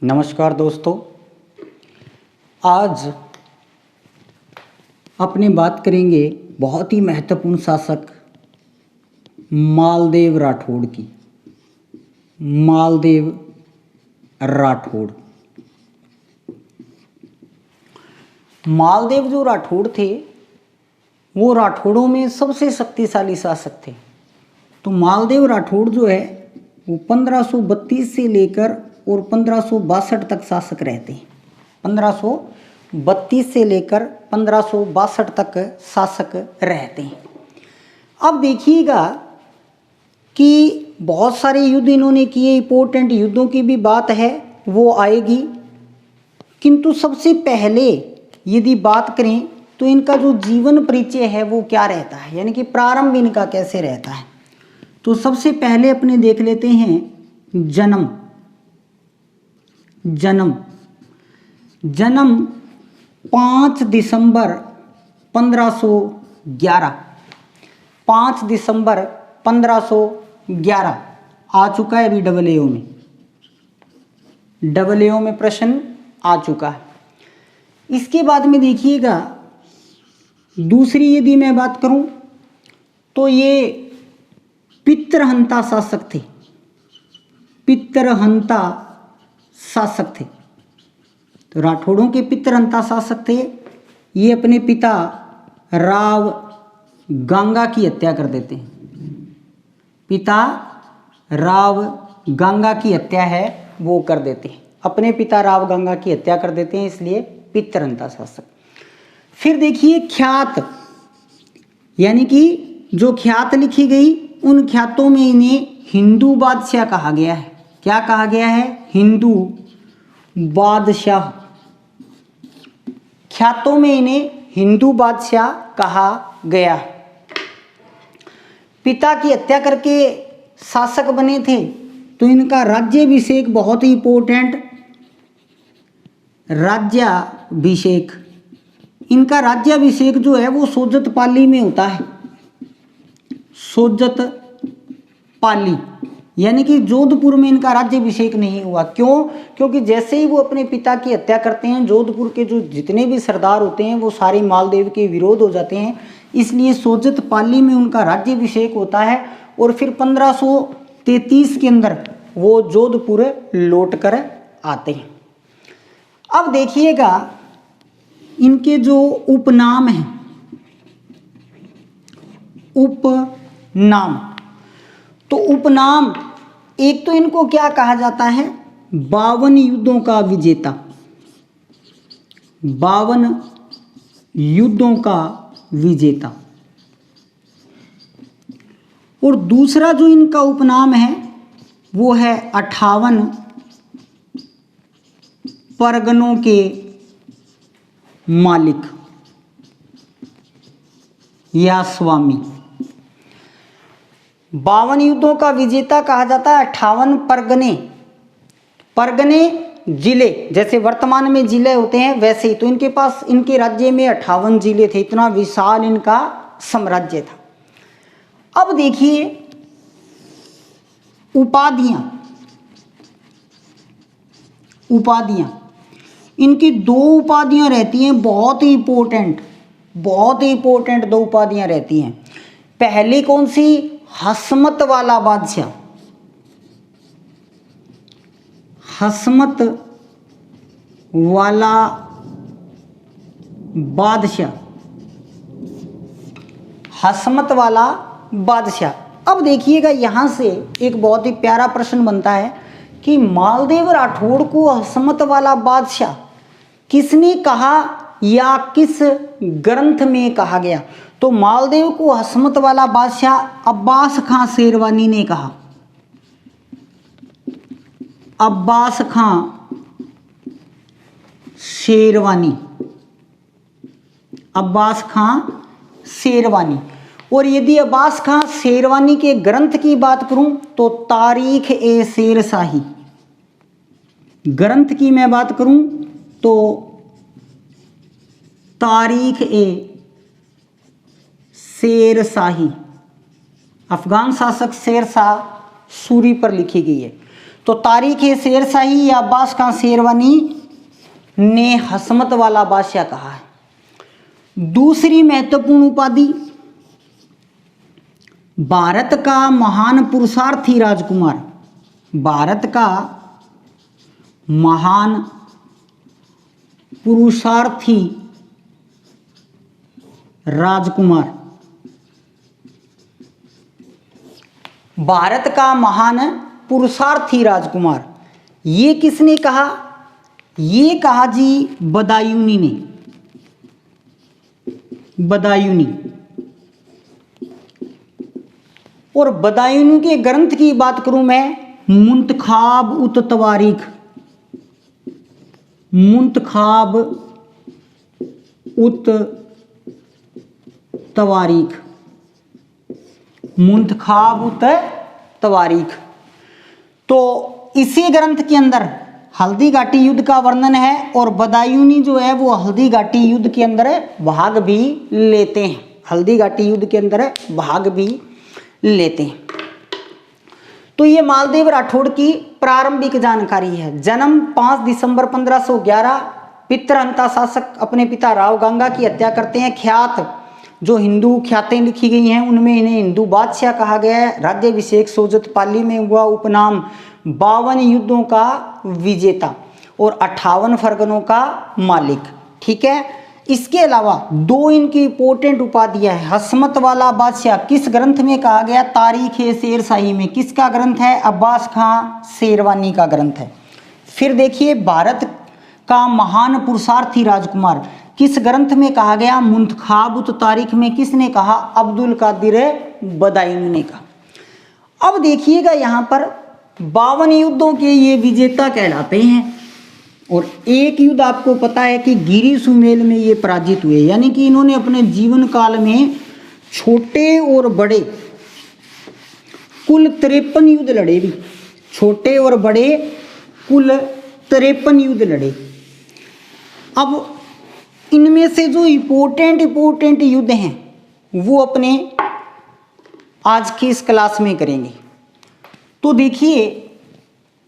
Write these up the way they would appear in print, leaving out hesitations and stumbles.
नमस्कार दोस्तों, आज अपनी बात करेंगे बहुत ही महत्वपूर्ण शासक मालदेव राठौड़ की। मालदेव राठौड़, मालदेव जो राठौड़ थे वो राठौड़ों में सबसे शक्तिशाली शासक थे। तो मालदेव राठौड़ जो है वो 1532 से लेकर और 1562 तक शासक रहते हैं। 1532 से लेकर 1562 तक शासक रहते हैं। अब देखिएगा कि बहुत सारे युद्ध इन्होंने किए, इंपॉर्टेंट युद्धों की भी बात है वो आएगी, किंतु सबसे पहले यदि बात करें तो इनका जो जीवन परिचय है वो क्या रहता है, यानी कि प्रारंभ इनका कैसे रहता है। तो सबसे पहले अपने देख लेते हैं जन्म। जन्म 5 दिसंबर 1511, 5 दिसंबर 1511 आ चुका है अभी डबल ए में प्रश्न आ चुका है। इसके बाद में देखिएगा दूसरी यदि मैं बात करूं तो ये पितृहंता शासक थे। पितृहंता शासक थे, तो राठौड़ों के पितृहंता शासक थे। ये अपने पिता राव गंगा की हत्या कर देते हैं। पिता राव गंगा की हत्या है वो कर देते हैं, अपने पिता राव गंगा की हत्या कर देते हैं, इसलिए पितृहंता शासक। फिर देखिए ख्यात, यानी कि जो ख्यात लिखी गई उन ख्यातों में इन्हें हिंदू बादशाह कहा गया है। क्या कहा गया है? हिंदू बादशाह। ख्यातों में इन्हें हिंदू बादशाह कहा गया। पिता की हत्या करके शासक बने थे, तो इनका राज्याभिषेक बहुत ही इंपॉर्टेंट, राज्याभिषेक। इनका राज्याभिषेक जो है वो सोजत पाली में होता है। सोजत पाली, यानी कि जोधपुर में इनका राज्याभिषेक नहीं हुआ। क्यों? क्योंकि जैसे ही वो अपने पिता की हत्या करते हैं, जोधपुर के जो जितने भी सरदार होते हैं वो सारे मालदेव के विरोध हो जाते हैं, इसलिए सोजत पाली में उनका राज्याभिषेक होता है। और फिर 1533 के अंदर वो जोधपुर लौट कर आते हैं। अब देखिएगा इनके जो उपनाम हैं, उपनाम, तो उपनाम एक तो इनको क्या कहा जाता है? 52 युद्धों का विजेता। 52 युद्धों का विजेता। और दूसरा जो इनका उपनाम है वो है 58 परगनों के मालिक या स्वामी। 52 युद्धों का विजेता कहा जाता है। 58 परगने, परगने जिले, जैसे वर्तमान में जिले होते हैं वैसे ही, तो इनके पास इनके राज्य में 58 जिले थे। इतना विशाल इनका साम्राज्य था। अब देखिए उपाधियां, उपाधियां इनकी 2 उपाधियां रहती हैं, बहुत ही इंपॉर्टेंट, बहुत ही इंपॉर्टेंट 2 उपाधियां रहती हैं। पहली कौन सी? हसमत वाला बादशाह। हसमत वाला बादशाह, हसमत वाला बादशाह। अब देखिएगा यहां से एक बहुत ही प्यारा प्रश्न बनता है कि मालदेव राठौड़ को हसमत वाला बादशाह किसने कहा या किस ग्रंथ में कहा गया? तो मालदेव को हसमत वाला बादशाह अब्बास खां शेरवानी ने कहा। अब्बास खां शेरवानी, अब्बास खां शेरवानी। और यदि अब्बास खां शेरवानी के ग्रंथ की बात करूं तो तारीख ए शेरशाही, ग्रंथ की मैं बात करूं तो तारीख ए शेरशाही, अफगान शासक शेरशाह सूरी पर लिखी गई है। तो तारीख ए शेरशाही या अब्बास खां शेरवानी ने हसमत वाला बादशाह कहा है। दूसरी महत्वपूर्ण उपाधि, भारत का महान पुरुषार्थी राजकुमार, भारत का महान पुरुषार्थी राजकुमार, भारत का महान पुरुषार्थी राजकुमार, ये किसने कहा? ये कहा जी बदायूनी ने, बदायूनी। और बदायूनी के ग्रंथ की बात करूं मैं, मुंतखाब उत तवारीख, मुंतखाब उत तवारीख, मुंतखाब उत तवारीख। तो इसी ग्रंथ के अंदर हल्दी घाटी युद्ध का वर्णन है और बदायूनी जो है वो हल्दी घाटी युद्ध के अंदर भाग भी लेते हैं, हल्दी घाटी युद्ध के अंदर भाग भी लेते हैं। तो ये मालदेव राठौड़ की प्रारंभिक जानकारी है। जन्म 5 दिसंबर 1511, पितृहंता शासक अपने पिता राव गांगा की हत्या करते हैं। ख्यात जो हिंदू ख्यातें लिखी गई हैं उनमें इन्हें हिंदू बादशाह कहा गया है। राज्याभिषेक सोजत पाली में हुआ। उपनाम 52 युद्धों का विजेता और 58 फरगनों का मालिक। ठीक है, इसके अलावा 2 इनकी इंपॉर्टेंट उपाधियां है। हसमत वाला बादशाह किस ग्रंथ में कहा गया? तारीख ए शेरशाही में। किसका ग्रंथ है? अब्बास खां शेरवानी का ग्रंथ है। फिर देखिए, भारत का महान पुरुषार्थी राजकुमार किस ग्रंथ में कहा गया? मुंतखाब उत तारीख में। किसने कहा? अब्दुल कादिर बदायूनी ने कहा। अब देखिएगा यहाँ पर 52 युद्धों के ये विजेता कहलाते हैं और एक युद्ध आपको पता है कि गिरी सुमेल में ये पराजित हुए, यानी कि इन्होंने अपने जीवन काल में छोटे और बड़े कुल 53 युद्ध लड़े भी, छोटे और बड़े कुल 53 युद्ध लड़े। अब इनमें से जो इम्पोर्टेंट युद्ध हैं वो अपने आज की इस क्लास में करेंगे। तो देखिए,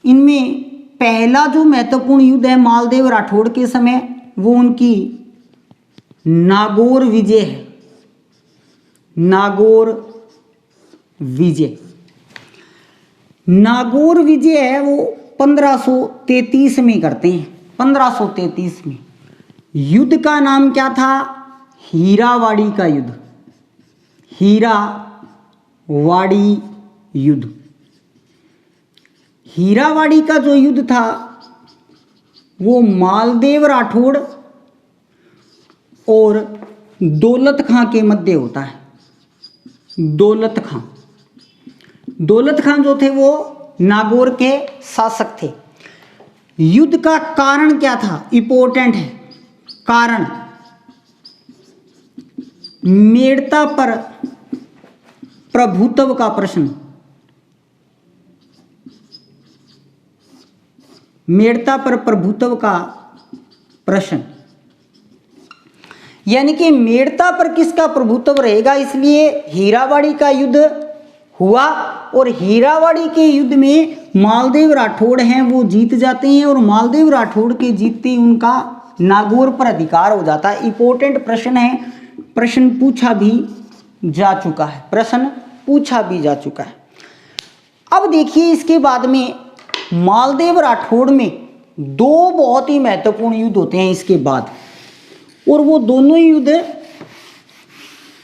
इनमें पहला जो महत्वपूर्ण युद्ध है मालदेव राठौड़ के समय, वो उनकी नागौर विजय है। नागौर विजय, नागौर विजय है वो 1533 में करते हैं। 1533 में युद्ध का नाम क्या था? हीरावाड़ी का युद्ध, हीरावाड़ी युद्ध। हीरावाड़ी का जो युद्ध था वो मालदेव राठौड़ और दौलत खां के मध्य होता है। दौलत खां जो थे वो नागौर के शासक थे। युद्ध का कारण क्या था? इंपॉर्टेंट है कारण। मेड़ता पर प्रभुत्व का प्रश्न, मेड़ता पर प्रभुत्व का प्रश्न, यानी कि मेड़ता पर किसका प्रभुत्व रहेगा, इसलिए हीरावाड़ी का युद्ध हुआ और हीरावाड़ी के युद्ध में मालदेव राठौड़ हैं वो जीत जाते हैं और मालदेव राठौड़ के जीतते उनका नागौर पर अधिकार हो जाता है। इंपॉर्टेंट प्रश्न है, प्रश्न पूछा भी जा चुका है, प्रश्न पूछा भी जा चुका है। अब देखिए, इसके बाद में मालदेव राठौड़ में 2 बहुत ही महत्वपूर्ण युद्ध होते हैं इसके बाद, और वो दोनों युद्ध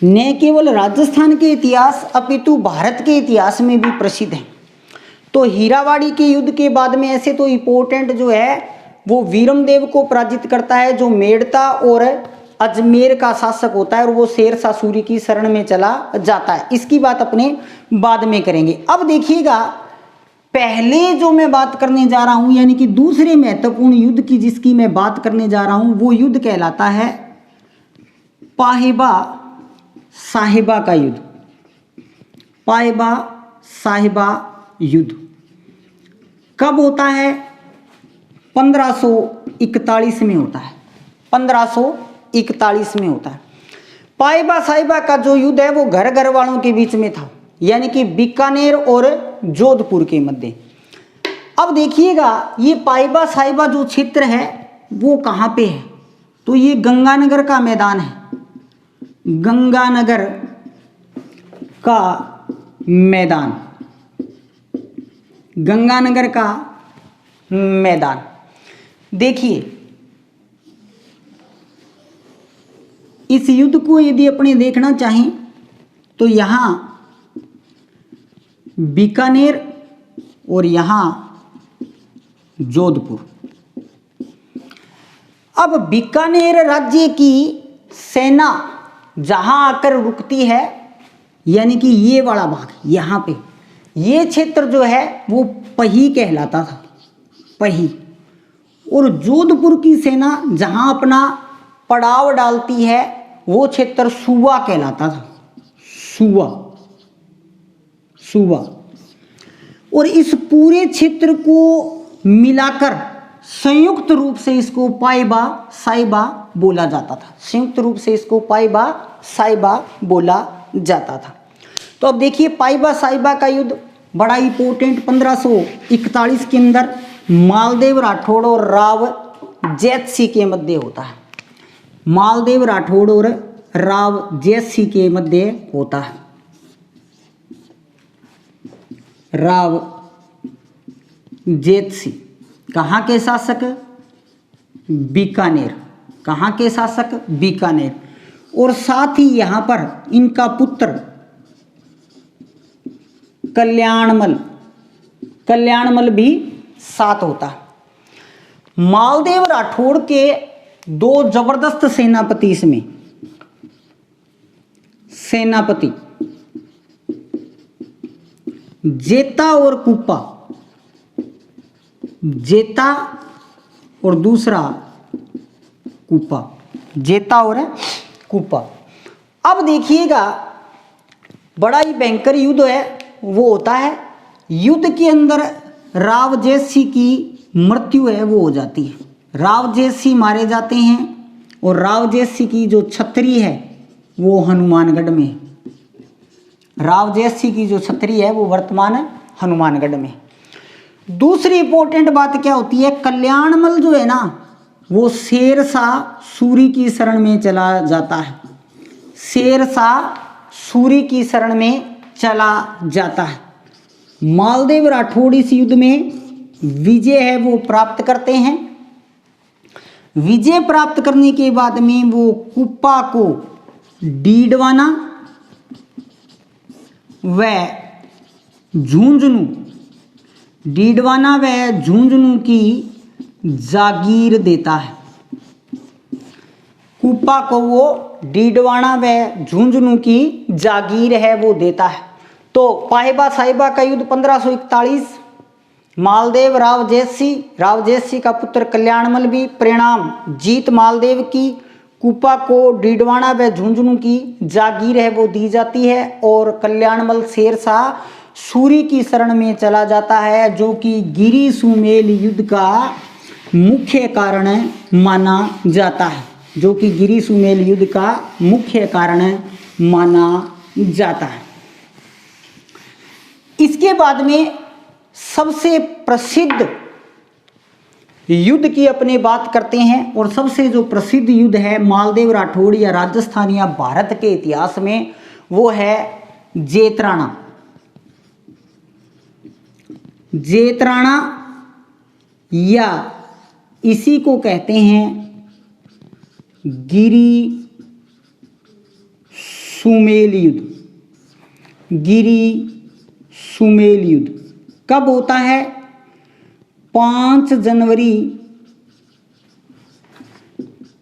न केवल राजस्थान के इतिहास अपितु भारत के इतिहास में भी प्रसिद्ध हैं। तो हीरावाड़ी के युद्ध के बाद में ऐसे तो इंपॉर्टेंट जो है वो वीरमदेव को पराजित करता है, जो मेड़ता और अजमेर का शासक होता है, और वो शेरशाह सूरी की शरण में चला जाता है। इसकी बात अपने बाद में करेंगे। अब देखिएगा, पहले जो मैं बात करने जा रहा हूं, यानी कि दूसरे महत्वपूर्ण युद्ध की जिसकी मैं बात करने जा रहा हूं, वो युद्ध कहलाता है पाहेबा साहिबा का युद्ध। पाहेबा साहिबा युद्ध कब होता है? 1541 में होता है। 1541 में होता है। पाहेबा साहिबा का जो युद्ध है वो घर घर वालों के बीच में था, यानी कि बीकानेर और जोधपुर के मध्य। अब देखिएगा ये पाइबा साहिबा जो क्षेत्र है वो कहाँ पे है, तो ये गंगानगर का मैदान है, गंगानगर का मैदान, गंगानगर का मैदान। देखिए इस युद्ध को यदि अपने देखना चाहें तो यहाँ बीकानेर और यहाँ जोधपुर। अब बीकानेर राज्य की सेना जहाँ आकर रुकती है, यानी कि ये वाला भाग यहाँ पे, ये क्षेत्र जो है वो पही कहलाता था, पही। और जोधपुर की सेना जहाँ अपना पड़ाव डालती है वो क्षेत्र सुवा कहलाता था, सुवा, सुवा। और इस पूरे क्षेत्र को मिलाकर संयुक्त रूप से इसको पाइबा साहिबा बोला जाता था, संयुक्त रूप से इसको पाइबा साहिबा बोला जाता था। तो अब देखिए पाइबा साहिबा का युद्ध बड़ा इंपॉर्टेंट 1541 के अंदर मालदेव राठौड़ और राव जैतसी के मध्य होता है, मालदेव राठौड़ और राव जैतसी के मध्य होता है। राव जैतसी कहाँ के शासक, बीकानेर, कहाँ के शासक, बीकानेर। और साथ ही यहाँ पर इनका पुत्र कल्याणमल, कल्याणमल भी साथ होता है। मालदेव राठौड़ के दो जबरदस्त सेनापति इसमें, सेनापति जेता और कुप्पा, जेता और दूसरा कुप्पा, जेता और कुप्पा। अब देखिएगा बड़ा ही भयंकर युद्ध है वो होता है। युद्ध के अंदर राव जैतसी की मृत्यु है वो हो जाती है, राव जैतसी मारे जाते हैं। और राव जैतसी की जो छतरी है वो हनुमानगढ़ में है, राव जैतसी की जो छतरी है वो वर्तमान हनुमानगढ़ में। दूसरी इंपॉर्टेंट बात क्या होती है, कल्याणमल जो है ना वो शेरशाह सूरी की शरण में चला जाता है, शेरशाह सूरी की शरण में चला जाता है। मालदेव राठौड़ इस युद्ध में विजय है वो प्राप्त करते हैं। विजय प्राप्त करने के बाद में वो कुप्पा को डीडवाना व झुंझुनू, डीडवाना व झुंझुनू की जागीर देता है। कुप्पा को वो डीडवाना व झुंझुनू की जागीर है वो देता है। तो पाइबा साहिबा का युद्ध 1541, मालदेव राव जैतसी का पुत्र कल्याणमल भी, परिणाम जीत मालदेव की। कुप्पा को डीडवाना व झुंझुनू की जागीर है वो दी जाती है और कल्याणमल शेरशाह सूरी की शरण में चला जाता है, जो कि गिरी सुमेल युद्ध का मुख्य कारण माना जाता है, जो कि गिरी सुमेल युद्ध का मुख्य कारण माना जाता है। इसके बाद में सबसे प्रसिद्ध युद्ध की अपने बात करते हैं, और सबसे जो प्रसिद्ध युद्ध है मालदेव राठौड़ या राजस्थान या भारत के इतिहास में वो है जेतराणा। जेतराणा या इसी को कहते हैं गिरी सुमेल युद्ध। गिरी सुमेल युद्ध कब होता है? 5 जनवरी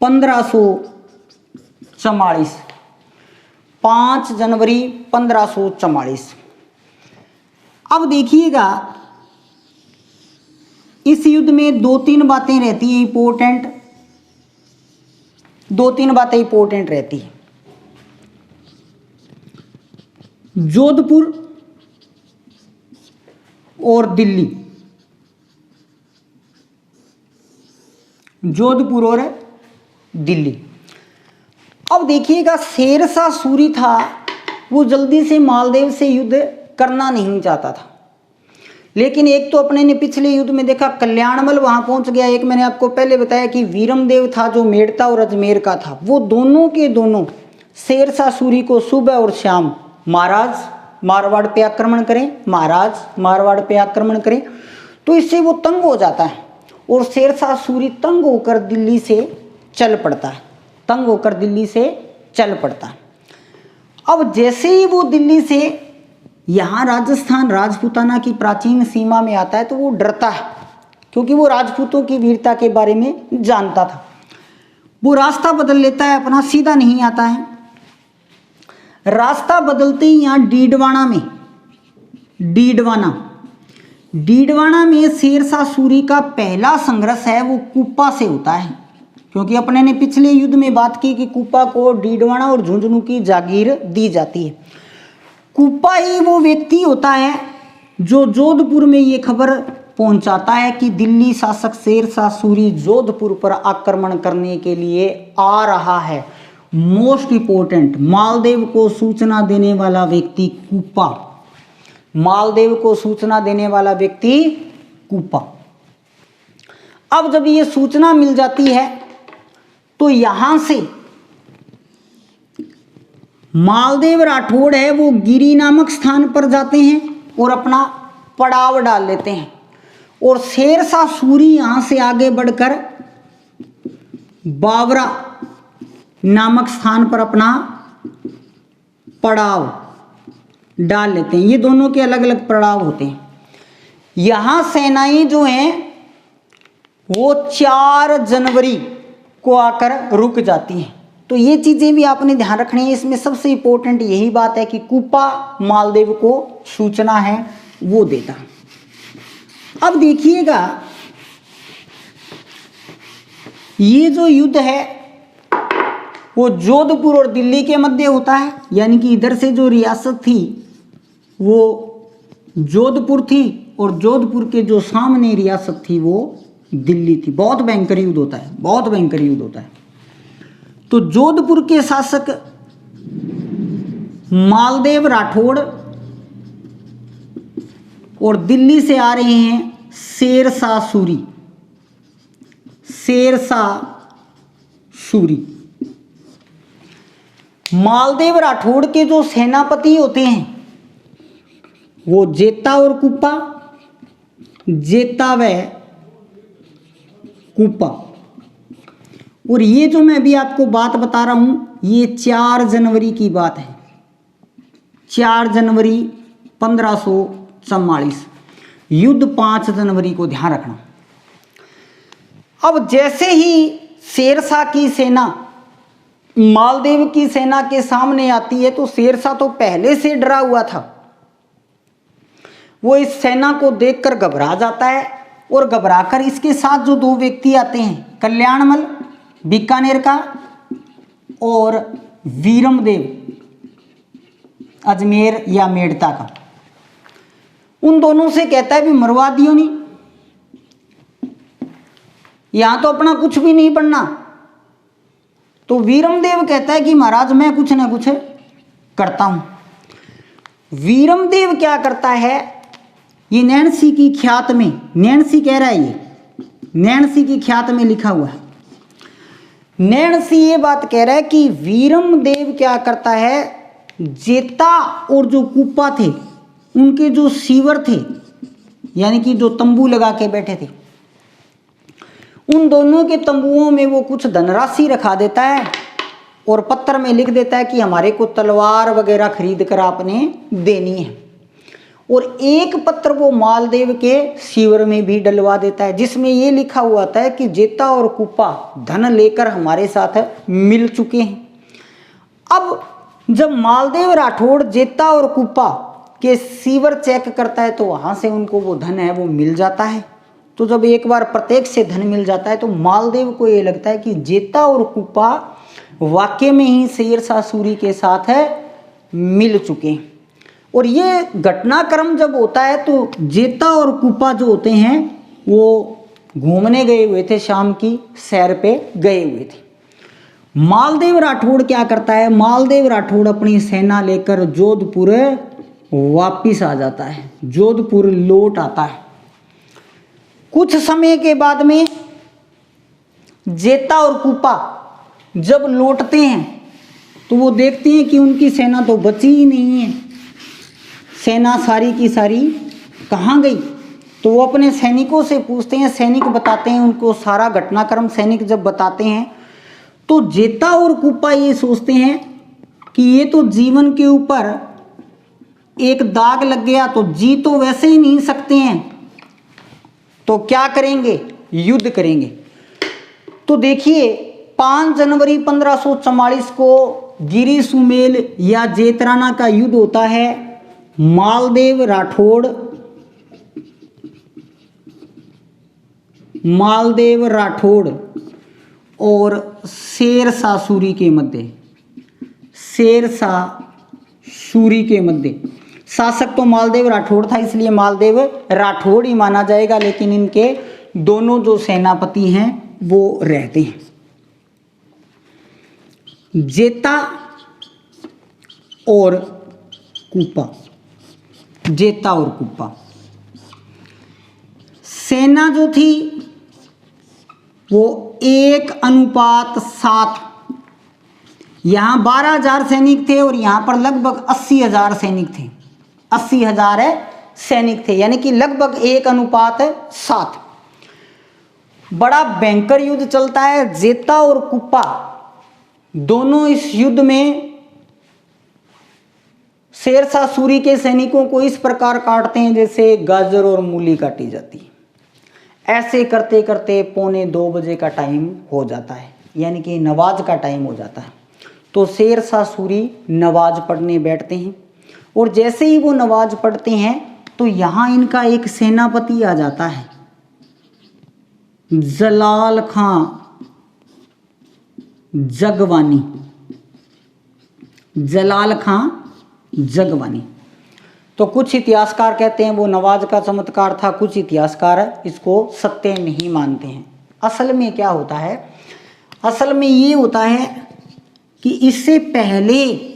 1544, 5 जनवरी 1544। अब देखिएगा इस युद्ध में 2-3 बातें रहती हैं इंपॉर्टेंट, 2-3 बातें इंपॉर्टेंट रहती हैं। जोधपुर और दिल्ली, जोधपुर और दिल्ली। अब देखिएगा शेरशाह सूरी था वो जल्दी से मालदेव से युद्ध करना नहीं चाहता था, लेकिन एक तो अपने ने पिछले युद्ध में देखा कल्याणमल वहां पहुंच गया, एक मैंने आपको पहले बताया कि वीरमदेव था जो मेड़ता और अजमेर का था, वो दोनों के दोनों शेरशाह सूरी को सुबह और शाम महाराज मारवाड़ पे आक्रमण करें, महाराज मारवाड़ पे आक्रमण करें, तो इससे वो तंग हो जाता है और शेरशाह सूरी तंग होकर दिल्ली से चल पड़ता है, तंग होकर दिल्ली से चल पड़ता है। अब जैसे ही वो दिल्ली से यहाँ राजस्थान राजपूताना की प्राचीन सीमा में आता है तो वो डरता है, क्योंकि वो राजपूतों की वीरता के बारे में जानता था। वो रास्ता बदल लेता है अपना, सीधा नहीं आता है। रास्ता बदलते ही यहाँ डीडवाना में शेरशाह सूरी का पहला संघर्ष है वो कुप्पा से होता है, क्योंकि अपने ने पिछले युद्ध में बात की कि कुप्पा को डीडवाना और झुंझुनू की जागीर दी जाती है। कुप्पा ही वो व्यक्ति होता है जो जोधपुर में ये खबर पहुंचाता है कि दिल्ली शासक शेरशाह सूरी जोधपुर पर आक्रमण करने के लिए आ रहा है। मोस्ट इंपोर्टेंट, मालदेव को सूचना देने वाला व्यक्ति कुप्पा, मालदेव को सूचना देने वाला व्यक्ति कुप्पा। अब जब ये सूचना मिल जाती है तो यहां से मालदेव राठौड़ है वो गिरी नामक स्थान पर जाते हैं और अपना पड़ाव डाल लेते हैं, और शेरशाह सूरी यहां से आगे बढ़कर बावरा नामक स्थान पर अपना पड़ाव डाल लेते हैं। ये दोनों के अलग अलग पड़ाव होते हैं। यहां सेनाएं जो हैं वो 4 जनवरी को आकर रुक जाती हैं। तो ये चीजें भी आपने ध्यान रखनी है। इसमें सबसे इंपॉर्टेंट यही बात है कि कुप्पा मालदेव को सूचना है वो देता। अब देखिएगा ये जो युद्ध है वो जोधपुर और दिल्ली के मध्य होता है, यानी कि इधर से जो रियासत थी वो जोधपुर थी और जोधपुर के जो सामने रियासत थी वो दिल्ली थी। बहुत भयंकर युद्ध होता है, बहुत भयंकर युद्ध होता है। तो जोधपुर के शासक मालदेव राठौड़ और दिल्ली से आ रहे हैं शेरशाह सूरी, शेरशाह सूरी। मालदेव राठौड़ के जो सेनापति होते हैं वो जेता और कुप्पा, जेता व कुप्पा। और ये जो मैं अभी आपको बात बता रहा हूं ये 4 जनवरी की बात है, 4 जनवरी 1544। युद्ध 5 जनवरी को, ध्यान रखना। अब जैसे ही शेरशाह की सेना मालदेव की सेना के सामने आती है तो शेरशाह तो पहले से डरा हुआ था, वो इस सेना को देखकर घबरा जाता है और घबराकर इसके साथ जो 2 व्यक्ति आते हैं कल्याणमल बीकानेर का और वीरमदेव अजमेर या मेड़ता का, उन दोनों से कहता है भी मरवा दियो नहीं, यहां तो अपना कुछ भी नहीं बनना। तो वीरमदेव कहता है कि महाराज मैं कुछ ना कुछ करता हूं। वीरमदेव क्या करता है, ये नैणसी की ख्यात में, नैणसी कह रहा है, ये नैणसी की ख्यात में लिखा हुआ है। नैणसी ये बात कह रहा है कि वीरमदेव क्या करता है, जेता और जो कुप्पा थे उनके जो सीवर थे, यानी कि जो तंबू लगा के बैठे थे, उन दोनों के तंबुओं में वो कुछ धनराशि रखा देता है और पत्थर में लिख देता है कि हमारे को तलवार वगैरह खरीद कर आपने देनी है। और एक पत्र वो मालदेव के शिविर में भी डलवा देता है जिसमें ये लिखा हुआ था कि जेता और कुप्पा धन लेकर हमारे साथ मिल चुके हैं। अब जब मालदेव राठौड़ जेता और कुप्पा के शिविर चेक करता है तो वहां से उनको वो धन है वो मिल जाता है। तो जब एक बार प्रत्येक से धन मिल जाता है तो मालदेव को ये लगता है कि जेता और कुप्पा वाकई में ही शेरशाह सूरी के साथ है मिल चुके हैं। और ये घटनाक्रम जब होता है तो जेता और कुप्पा जो होते हैं वो घूमने गए हुए थे, शाम की सैर पे गए हुए थे। मालदेव राठौड़ क्या करता है, मालदेव राठौड़ अपनी सेना लेकर जोधपुर वापिस आ जाता है, जोधपुर लौट आता है। कुछ समय के बाद में जेता और कुपा जब लौटते हैं तो वो देखते हैं कि उनकी सेना तो बची ही नहीं है, सेना सारी की सारी कहाँ गई। तो वो अपने सैनिकों से पूछते हैं, सैनिक बताते हैं उनको सारा घटनाक्रम। सैनिक जब बताते हैं तो जेता और कुपा ये सोचते हैं कि ये तो जीवन के ऊपर एक दाग लग गया, तो जी तो वैसे ही नहीं सकते हैं, तो क्या करेंगे, युद्ध करेंगे। तो देखिए 5 जनवरी 1544 को गिरी सुमेल या जेतराना का युद्ध होता है। मालदेव राठौड़ और शेरशाह सूरी के मध्य, शेरशाह सूरी के मध्य। शासक तो मालदेव राठौड़ था, इसलिए मालदेव राठौड़ ही माना जाएगा, लेकिन इनके दोनों जो सेनापति हैं वो रहते हैं, जेता और कुपा। जेता और कुपा सेना जो थी वो 1:7, यहाँ 12,000 सैनिक थे और यहाँ पर लगभग 80,000 सैनिक थे। 80,000 सैनिक थे, यानी कि लगभग 1:7। बड़ा भयंकर युद्ध चलता है। जेता और कुपा दोनों इस युद्ध में शेरशाह सूरी के सैनिकों को इस प्रकार काटते हैं जैसे गाजर और मूली काटी जाती है। ऐसे करते करते 1:45 बजे का टाइम हो जाता है, यानी कि नमाज का टाइम हो जाता है। तो शेरशाह सूरी नमाज पढ़ने बैठते हैं और जैसे ही वो नमाज पढ़ते हैं तो यहाँ इनका एक सेनापति आ जाता है, जलाल खां जगवानी। जलाल खां जगवानी। तो कुछ इतिहासकार कहते हैं वो नवाज का चमत्कार था, कुछ इतिहासकार इसको सत्य नहीं मानते हैं। असल में क्या होता है, असल में ये होता है कि इससे पहले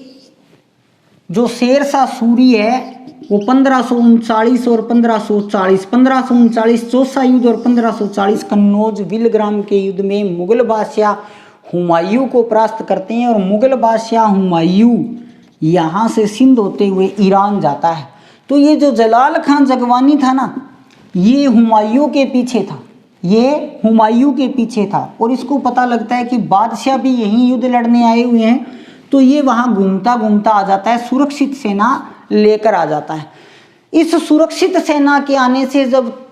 जो शेरशाह सूरी है वो 1539 और 1539 चौसा युद्ध और 1540 कन्नौज विलग्राम के युद्ध में मुगल बादशाह हुमायूं को परास्त करते हैं और मुगल बादशाह हुमायूं यहाँ से सिंध होते हुए ईरान जाता है। तो ये जो जलाल खान जगवानी था ना, ये हुमायूं के पीछे था, ये हुमायूं के पीछे था और इसको पता लगता है कि बादशाह भी यहीं युद्ध लड़ने आए हुए हैं, तो ये वहाँ घूमता घूमता आ जाता है, सुरक्षित सेना लेकर आ जाता है। इस सुरक्षित सेना के आने से जब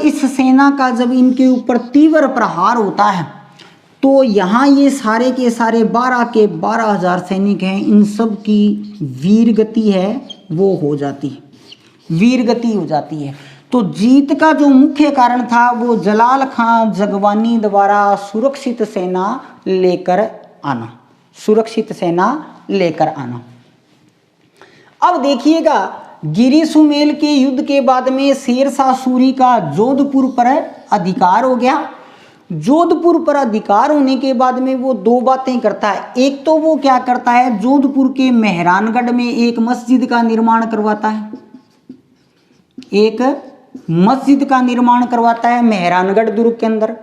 इस सेना का जब इनके ऊपर तीव्र प्रहार होता है तो यहाँ ये सारे के सारे 12 के 12,000 सैनिक हैं, इन सब की वीर गति है वो हो जाती है, वीर गति हो जाती है। तो जीत का जो मुख्य कारण था वो जलाल खां जगवानी द्वारा सुरक्षित सेना लेकर आना, सुरक्षित सेना लेकर आना। अब देखिएगा गिरी सुमेल के युद्ध के बाद में शेरशाह सूरी का जोधपुर पर अधिकार हो गया। जोधपुर पर अधिकार होने के बाद में वो 2 बातें करता है। एक तो वो क्या करता है, जोधपुर के मेहरानगढ़ में एक मस्जिद का निर्माण करवाता है, एक मस्जिद का निर्माण करवाता है मेहरानगढ़ दुर्ग के अंदर।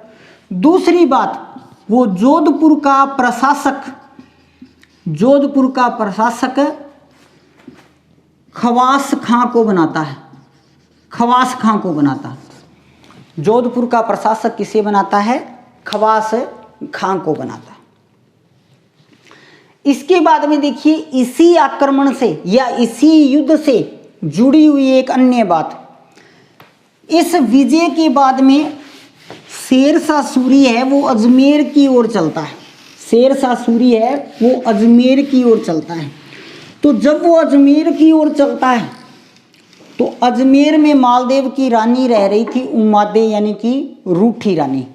दूसरी बात, वो जोधपुर का प्रशासक खवास खां को बनाता है, खवास खां को बनाता है। जोधपुर का प्रशासक किसे बनाता है, खवास खां को बनाता है। इसके बाद में देखिए इसी आक्रमण से या इसी युद्ध से जुड़ी हुई एक अन्य बात, इस विजय के बाद में शेरशाह सूरी है वो अजमेर की ओर चलता है, शेरशाह सूरी है वो अजमेर की ओर चलता है। तो जब वो अजमेर की ओर चलता है तो अजमेर में मालदेव की रानी रह रही थी उम्मादे, यानी कि रूठी रानी।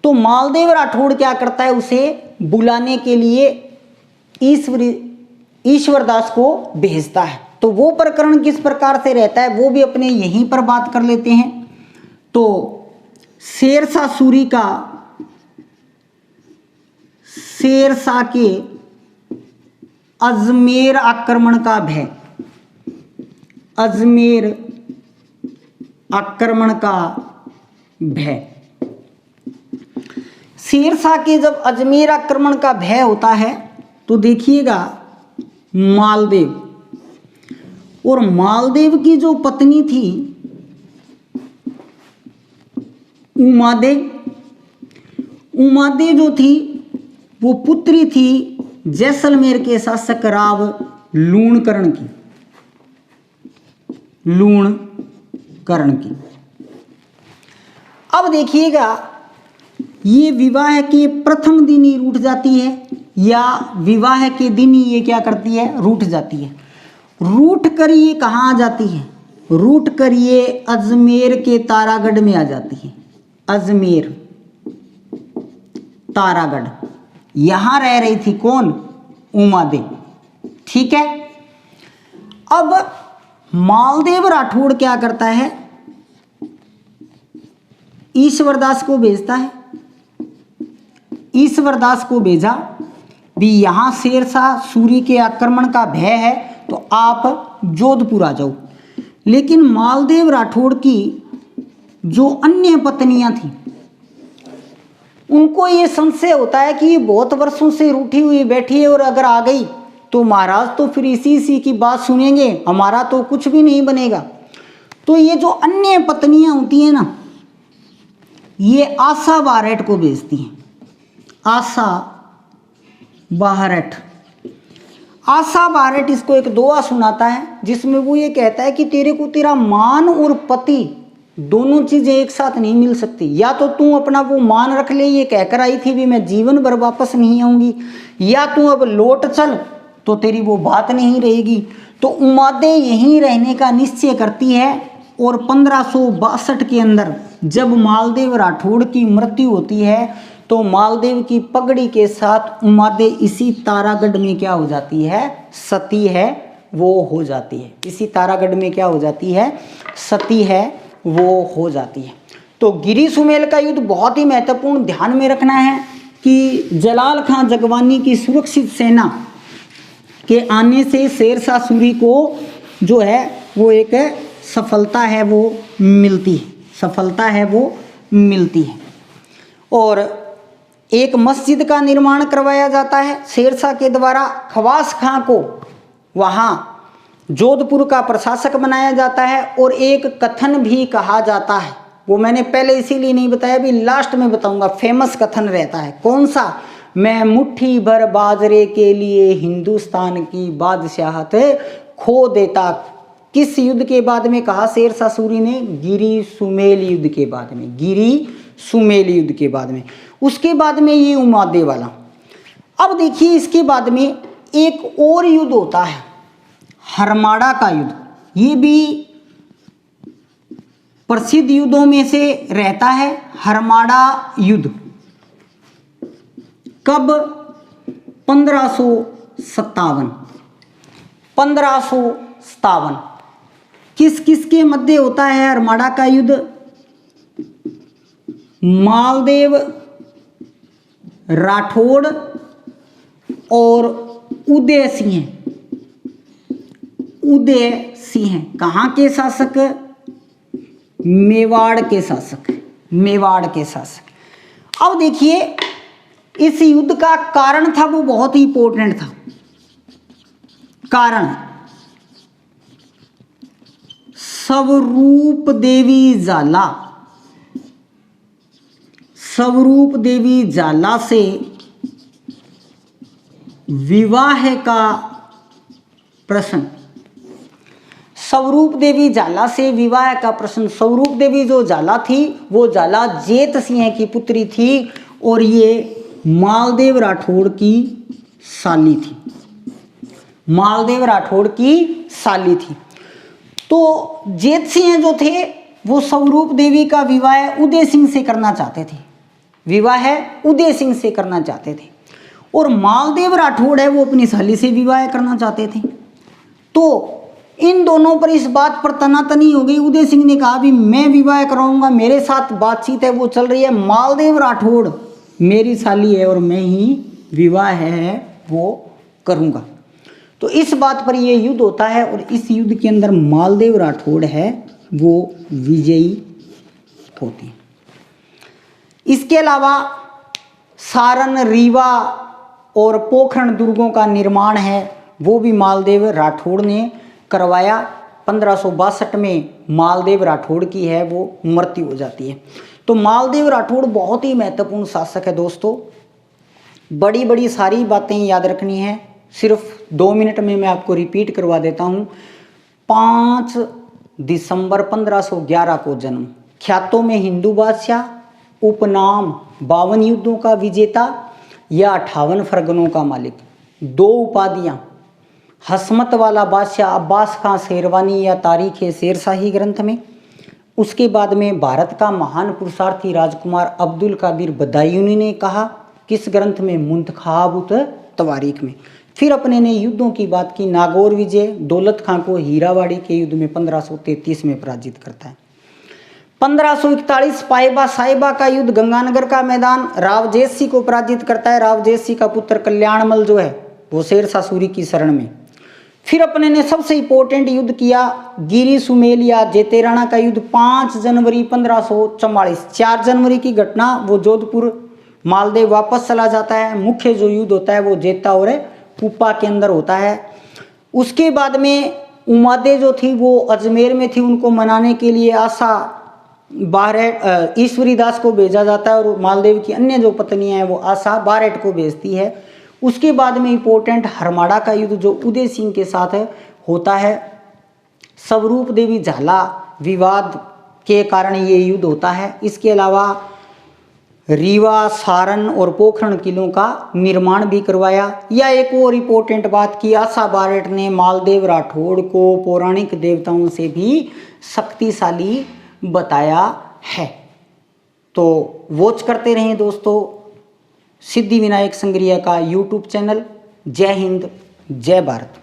तो मालदेव राठौड़ क्या करता है, उसे बुलाने के लिए ईश्वरदास को भेजता है। तो वो प्रकरण किस प्रकार से रहता है वो भी अपने यहीं पर बात कर लेते हैं। तो शेरशाह सूरी का शेरशाह के अजमेर आक्रमण का भय, अजमेर आक्रमण का भय। शेरशाह के जब अजमेर आक्रमण का भय होता है तो देखिएगा मालदेव, और मालदेव की जो पत्नी थी उमादे, उमादे जो थी वो पुत्री थी जैसलमेर के शासक राव लूणकरण की, लूणकरण की। अब देखिएगा ये विवाह के प्रथम दिन ही रूठ जाती है या विवाह के दिन ही ये क्या करती है, रूठ जाती है। रूठ कर ये कहाँ आ जाती है, रूठ कर ये अजमेर के तारागढ़ में आ जाती है। अजमेर तारागढ़, यहां रह रही थी कौन, उमादे, ठीक है। अब मालदेव राठौड़ क्या करता है, ईश्वरदास को भेजता है। ईश्वरदास को भेजा भी यहां शेरशाह सूरी के आक्रमण का भय है तो आप जोधपुर आ जाओ। लेकिन मालदेव राठौड़ की जो अन्य पत्नियां थीं उनको ये संशय होता है कि ये बहुत वर्षों से रूठी हुई बैठी है और अगर आ गई तो महाराज तो फिर इसी की बात सुनेंगे, हमारा तो कुछ भी नहीं बनेगा। तो ये जो अन्य पत्नियां होती हैं ना, ये आशा बारेट को भेजती हैं। आशा बारेट, आशा बारेट इसको एक दोहा सुनाता है जिसमें वो ये कहता है कि तेरे को तेरा मान और पति दोनों चीजें एक साथ नहीं मिल सकती। या तो तू अपना वो मान रख ले, ये कहकर आई थी भी मैं जीवन भर वापस नहीं आऊंगी, या तू अब लौट चल तो तेरी वो बात नहीं रहेगी। तो उमादे यहीं रहने का निश्चय करती है और 1562 के अंदर जब मालदेव राठौड़ की मृत्यु होती है तो मालदेव की पगड़ी के साथ उमादे इसी तारागढ़ में क्या हो जाती है, सती है वो हो जाती है। इसी तारागढ़ में क्या हो जाती है, सती है वो हो जाती है। तो गिरी सुमेल का युद्ध बहुत ही महत्वपूर्ण, ध्यान में रखना है कि जलाल खां जगवानी की सुरक्षित सेना के आने से शेरशाह सूरी को जो है वो एक सफलता है वो मिलती है, सफलता है वो मिलती है। और एक मस्जिद का निर्माण करवाया जाता है शेरशाह के द्वारा। खवास खां को वहाँ जोधपुर का प्रशासक बनाया जाता है और एक कथन भी कहा जाता है, वो मैंने पहले इसीलिए नहीं बताया, भी लास्ट में बताऊंगा। फेमस कथन रहता है, कौन सा, मैं मुट्ठी भर बाजरे के लिए हिंदुस्तान की बादशाहत खो देता। किस युद्ध के बाद में कहा शेरशाह सूरी ने, गिरी सुमेल युद्ध के बाद में, गिरी सुमेल युद्ध के बाद में। उसके बाद में ये उमादे वाला। अब देखिए इसके बाद में एक और युद्ध होता है, हरमाड़ा का युद्ध। ये भी प्रसिद्ध युद्धों में से रहता है, हरमाड़ा युद्ध। कब, 1557। किस किस के मध्य होता है हरमाड़ा का युद्ध, मालदेव राठौड़ और उदय सिंह। उदय सिंह कहाँ के शासक, मेवाड़ के शासक, मेवाड़ के शासक। अब देखिए इस युद्ध का कारण था वो बहुत ही इंपॉर्टेंट था। कारण, स्वरूप देवी जाला, स्वरूप देवी जाला से विवाह का प्रश्न, स्वरूप देवी जाला से विवाह का प्रश्न। स्वरूप देवी जो जाला थी वो जाला जेत सिंह की पुत्री थी और ये मालदेव राठौड़ की साली थी, मालदेव राठौड़ की साली थी। तो जेत सिंह जो थे वो स्वरूप देवी का विवाह उदय सिंह से करना चाहते थे, विवाह उदय सिंह से करना चाहते थे, और मालदेव राठौड़ है वो अपनी साली से विवाह करना चाहते थे। तो इन दोनों पर इस बात पर तनातनी हो गई। उदय सिंह ने कहा भी मैं विवाह कराऊंगा, मेरे साथ बातचीत है वो चल रही है, मालदेव राठौड़ मेरी साली है और मैं ही विवाह है वो करूंगा। तो इस बात पर यह युद्ध होता है और इस युद्ध के अंदर मालदेव राठौड़ है वो विजयी होते हैं। इसके अलावा सारण, रीवा और पोखरण दुर्गों का निर्माण है वो भी मालदेव राठौड़ ने करवाया। 1562 में मालदेव राठौड़ की है वो मृत्यु हो जाती है। तो मालदेव राठौड़ बहुत ही महत्वपूर्ण शासक है दोस्तों। बड़ी बड़ी सारी बातें याद रखनी है, सिर्फ 2 मिनट में मैं आपको रिपीट करवा देता हूँ। 5 दिसंबर 1511 को जन्म, ख्यातों में हिंदू बादशाह, उपनाम 52 युद्धों का विजेता या 58 फरगनों का मालिक, 2 उपाधियां, हसमत वाला बादशाह अब्बास खां शेरवानी या तारीख शेरशाही ग्रंथ में। उसके बाद में भारत का महान पुरुषार्थी राजकुमार अब्दुल कादिर बदायूनी ने कहा किस ग्रंथ में, मुंतखाबुत तवारीख में। फिर अपने ने युद्धों की बात की, नागौर विजय, दौलत खां को हीरावाड़ी के युद्ध में 1533 में पराजित करता है। 1541 पाइबा साहिबा का युद्ध, गंगानगर का मैदान, रावजेश सिंह को पराजित करता है। रावजेश सिंह का पुत्र कल्याणमल जो है वो शेरशाह सूरी की शरण में। फिर अपने ने सबसे इंपॉर्टेंट युद्ध किया गिरी सुमेल या जेतेराना का युद्ध, 5 जनवरी 1544। 4 जनवरी की घटना, वो जोधपुर मालदेव वापस चला जाता है। मुख्य जो युद्ध होता है वो जेता और कुप्पा के अंदर होता है। उसके बाद में उमादे जो थी वो अजमेर में थी, उनको मनाने के लिए आशा बारेट ईश्वरी दास को भेजा जाता है और मालदेव की अन्य जो पत्नियां हैं वो आशा बारेट को भेजती है। उसके बाद में इंपॉर्टेंट हरमाड़ा का युद्ध जो उदय सिंह के साथ होता है। स्वरूप देवी झाला विवाद के कारण ये युद्ध होता है। इसके अलावा रीवा, सारण और पोखरण किलों का निर्माण भी करवाया। या एक और इम्पोर्टेंट बात की, आशा बारेट ने मालदेव राठौड़ को पौराणिक देवताओं से भी शक्तिशाली बताया है। तो वॉच करते रहें दोस्तों सिद्धि विनायक संग्रिया का यूट्यूब चैनल। जय हिंद, जय भारत।